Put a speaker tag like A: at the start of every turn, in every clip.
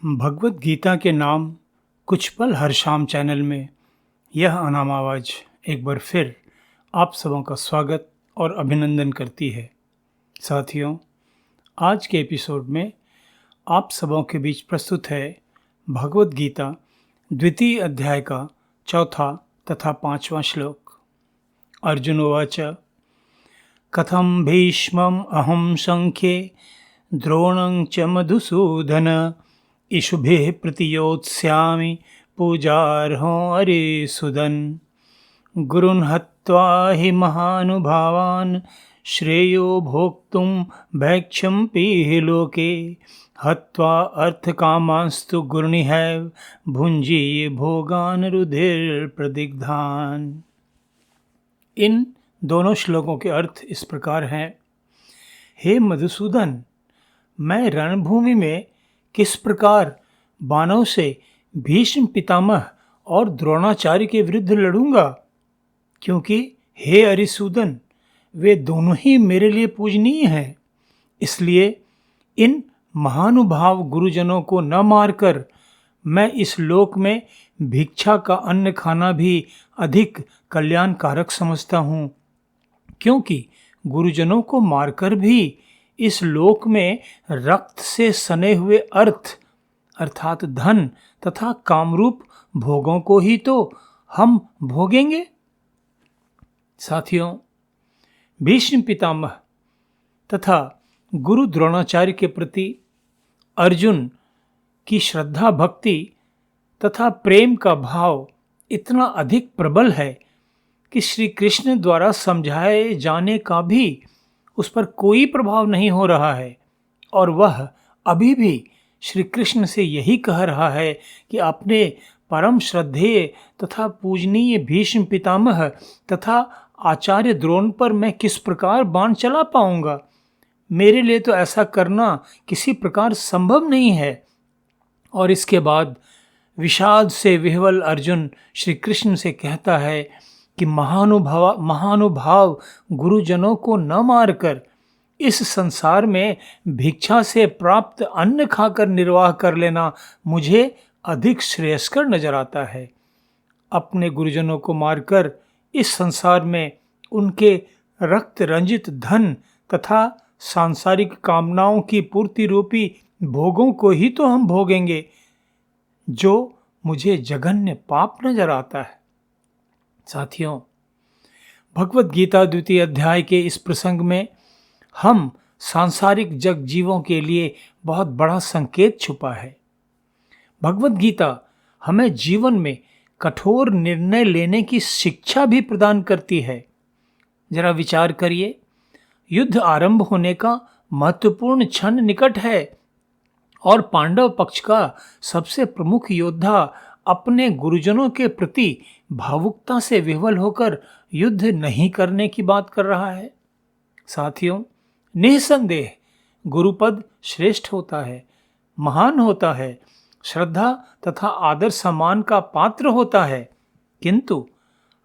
A: भगवत गीता के नाम कुछ पल हर शाम चैनल में यह अनाम आवाज़ एक बार फिर आप सबों का स्वागत और अभिनंदन करती है। साथियों, आज के एपिसोड में आप सबों के बीच प्रस्तुत है भगवत गीता द्वितीय अध्याय का चौथा तथा पांचवा श्लोक। अर्जुन उवाच कथम भीष्मम् अहं संख्ये द्रोणं च मधुसूदन इषुभिः प्रतियोत्स्यामि पूजार्हो अरिसुदन् गुरुन् हत्वा हि महानुभावान् श्रेयो भोक्तुं भैक्षम्पि लोके हत्वा अर्थकामांस्तु गुरुनिहैव भुञ्जीय भोगान् रुधिर्प्रदिग्धान्। इन दोनों श्लोकों के अर्थ इस प्रकार हैं। हे मधुसूदन, मैं रणभूमि में किस प्रकार बाणों से भीष्म पितामह और द्रोणाचार्य के विरुद्ध लड़ूंगा, क्योंकि हे अरिसूदन, वे दोनों ही मेरे लिए पूजनीय हैं। इसलिए इन महानुभाव गुरुजनों को न मारकर मैं इस लोक में भिक्षा का अन्न खाना भी अधिक कल्याणकारक समझता हूँ, क्योंकि गुरुजनों को मारकर भी इस लोक में रक्त से सने हुए अर्थ अर्थात धन तथा कामरूप भोगों को ही तो हम भोगेंगे। साथियों, भीष्म पितामह तथा गुरु द्रोणाचार्य के प्रति अर्जुन की श्रद्धा भक्ति तथा प्रेम का भाव इतना अधिक प्रबल है कि श्री कृष्ण द्वारा समझाए जाने का भी उस पर कोई प्रभाव नहीं हो रहा है, और वह अभी भी श्री कृष्ण से यही कह रहा है कि अपने परम श्रद्धेय तथा पूजनीय भीष्म पितामह तथा आचार्य द्रोण पर मैं किस प्रकार बाण चला पाऊंगा। मेरे लिए तो ऐसा करना किसी प्रकार संभव नहीं है। और इसके बाद विषाद से विह्वल अर्जुन श्री कृष्ण से कहता है कि महानुभाव गुरुजनों को न मारकर इस संसार में भिक्षा से प्राप्त अन्न खाकर निर्वाह कर लेना मुझे अधिक श्रेयस्कर नजर आता है। अपने गुरुजनों को मारकर इस संसार में उनके रक्त रंजित धन तथा सांसारिक कामनाओं की पूर्ति रूपी भोगों को ही तो हम भोगेंगे, जो मुझे जघन्य पाप नजर आता है। साथियों, भगवत गीता द्वितीय अध्याय के इस प्रसंग में हम सांसारिक जग जीवों के लिए बहुत बड़ा संकेत छुपा है। भगवत गीता हमें जीवन में कठोर निर्णय लेने की शिक्षा भी प्रदान करती है। जरा विचार करिए, युद्ध आरंभ होने का महत्वपूर्ण क्षण निकट है और पांडव पक्ष का सबसे प्रमुख योद्धा अपने गुरुजनों के प्रति भावुकता से विह्वल होकर युद्ध नहीं करने की बात कर रहा है। साथियों, निसंदेह गुरुपद श्रेष्ठ होता है, महान होता है, श्रद्धा तथा आदर सम्मान का पात्र होता है, किंतु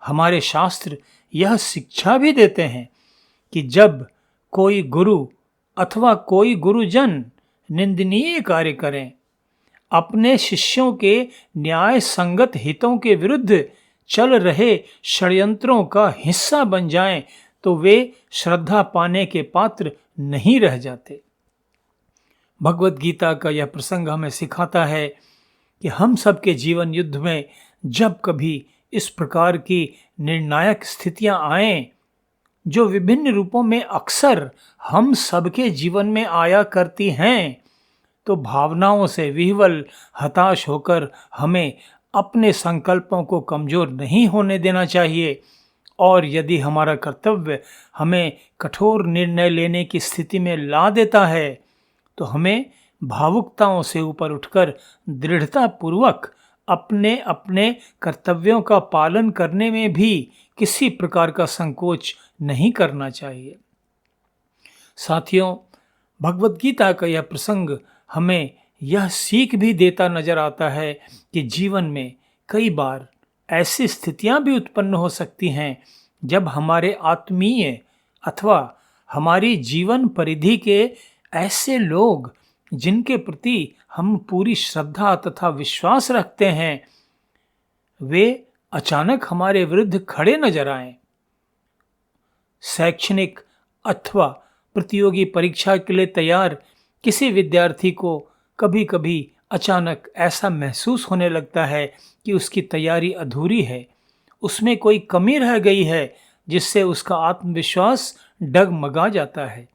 A: हमारे शास्त्र यह शिक्षा भी देते हैं कि जब कोई गुरु अथवा कोई गुरुजन निंदनीय कार्य करें, अपने शिष्यों के न्याय संगत हितों के विरुद्ध चल रहे षड्यंत्रों का हिस्सा बन जाएं, तो वे श्रद्धा पाने के पात्र नहीं रह जाते। भगवत गीता का यह प्रसंग हमें सिखाता है कि हम सबके जीवन युद्ध में जब कभी इस प्रकार की निर्णायक स्थितियां आएं, जो विभिन्न रूपों में अक्सर हम सबके जीवन में आया करती हैं, तो भावनाओं से विह्वल हताश होकर हमें अपने संकल्पों को कमजोर नहीं होने देना चाहिए। और यदि हमारा कर्तव्य हमें कठोर निर्णय लेने की स्थिति में ला देता है, तो हमें भावुकताओं से ऊपर उठकर दृढ़तापूर्वक अपने अपने कर्तव्यों का पालन करने में भी किसी प्रकार का संकोच नहीं करना चाहिए। साथियों, भगवत गीता का यह प्रसंग हमें यह सीख भी देता नजर आता है कि जीवन में कई बार ऐसी स्थितियां भी उत्पन्न हो सकती हैं जब हमारे आत्मीय अथवा हमारी जीवन परिधि के ऐसे लोग जिनके प्रति हम पूरी श्रद्धा तथा विश्वास रखते हैं, वे अचानक हमारे विरुद्ध खड़े नजर आएं। शैक्षणिक अथवा प्रतियोगी परीक्षा के लिए तैयार किसी विद्यार्थी को कभी कभी अचानक ऐसा महसूस होने लगता है कि उसकी तैयारी अधूरी है, उसमें कोई कमी रह गई है, जिससे उसका आत्मविश्वास डगमगा जाता है,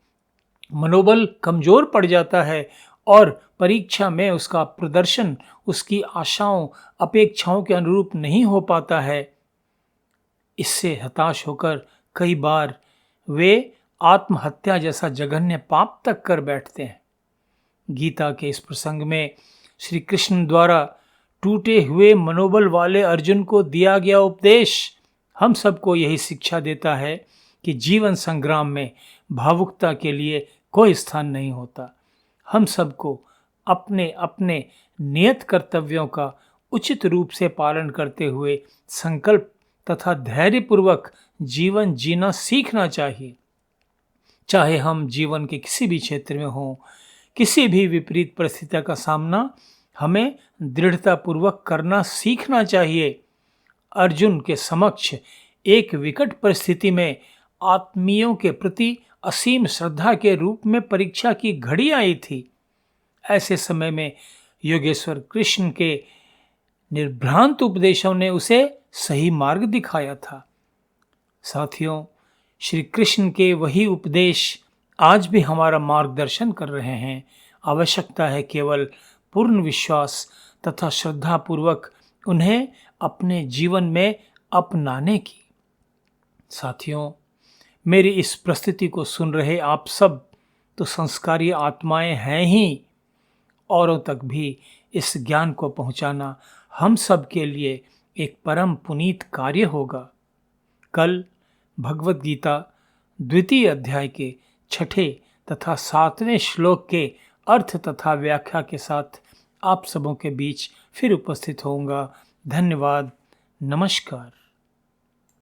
A: मनोबल कमजोर पड़ जाता है और परीक्षा में उसका प्रदर्शन उसकी आशाओं अपेक्षाओं के अनुरूप नहीं हो पाता है। इससे हताश होकर कई बार वे आत्महत्या जैसा जघन्य पाप तक कर बैठते हैं। गीता के इस प्रसंग में श्री कृष्ण द्वारा टूटे हुए मनोबल वाले अर्जुन को दिया गया उपदेश हम सबको यही शिक्षा देता है कि जीवन संग्राम में भावुकता के लिए कोई स्थान नहीं होता। हम सबको अपने अपने नियत कर्तव्यों का उचित रूप से पालन करते हुए संकल्प तथा धैर्यपूर्वक जीवन जीना सीखना चाहिए। चाहे हम जीवन के किसी भी क्षेत्र में हों, किसी भी विपरीत परिस्थिति का सामना हमें दृढ़तापूर्वक करना सीखना चाहिए। अर्जुन के समक्ष एक विकट परिस्थिति में आत्मीयों के प्रति असीम श्रद्धा के रूप में परीक्षा की घड़ी आई थी। ऐसे समय में योगेश्वर कृष्ण के निर्भ्रांत उपदेशों ने उसे सही मार्ग दिखाया था। साथियों, श्री कृष्ण के वही उपदेश आज भी हमारा मार्गदर्शन कर रहे हैं। आवश्यकता है केवल पूर्ण विश्वास तथा श्रद्धापूर्वक उन्हें अपने जीवन में अपनाने की। साथियों, मेरी इस प्रस्तुति को सुन रहे आप सब तो संस्कारी आत्माएं हैं ही, औरों तक भी इस ज्ञान को पहुंचाना हम सब के लिए एक परम पुनीत कार्य होगा। कल भगवत गीता द्वितीय अध्याय के 6 तथा 7वें श्लोक के अर्थ तथा व्याख्या के साथ आप सबों के बीच फिर उपस्थित होऊंगा। धन्यवाद। नमस्कार।